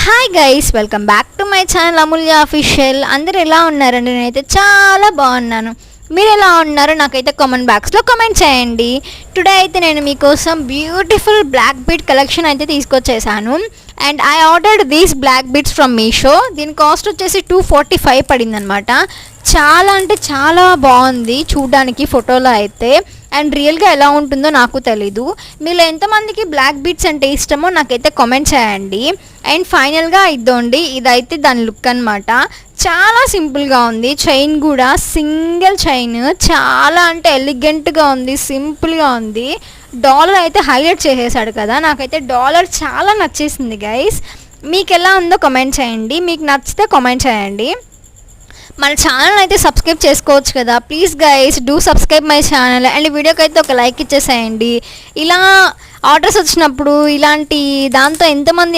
Hi guys, welcome back to my channel Amulya official. అందరు ఎలా ఉన్నారండి? నేనైతే చాలా బాగున్నాను. మీరు ఎలా ఉన్నారో నాకైతే కామెంట్ బాక్స్లో కామెంట్ చేయండి. టుడే అయితే నేను మీకోసం బ్యూటిఫుల్ బ్లాక్ బీడ్ కలెక్షన్ అయితే తీసుకొచ్చేసాను. And I ordered these black beads from Meesho. దీని కాస్ట్ వచ్చేసి 245 పడింది అనమాట. చాలా అంటే చాలా బాగుంది చూడడానికి ఫోటోలో అయితే. అండ్ రియల్గా ఎలా ఉంటుందో నాకు తెలీదు. మీలో ఎంతమందికి బ్లాక్ బీడ్స్ అంటే ఇష్టమో నాకైతే కామెంట్ చేయండి. అండ్ ఫైనల్గా ఇద్దండి, ఇదైతే దాని లుక్ అనమాట. చాలా సింపుల్గా ఉంది. చైన్ కూడా సింగిల్ చైన్, చాలా అంటే ఎలిగెంట్గా ఉంది, సింపుల్గా ఉంది. డాలర్ అయితే హైలైట్ చేసేసాడు కదా, నాకైతే డాలర్ చాలా నచ్చేసింది గైస్. మీకు ఎలా ఉందో కామెంట్ చేయండి. మీకు నచ్చితే కామెంట్ చేయండి. మన ఛానల్ అయితే సబ్స్క్రైబ్ చేసుకోవచ్చు కదా. Please guys do subscribe my channel. And వీడియోకి అయితే ఒక లైక్ ఇచ్చేసేయండి. ఇలా ఆర్డర్స్ వచ్చినప్పుడు ఇలాంటి దాంతో ఎంతమంది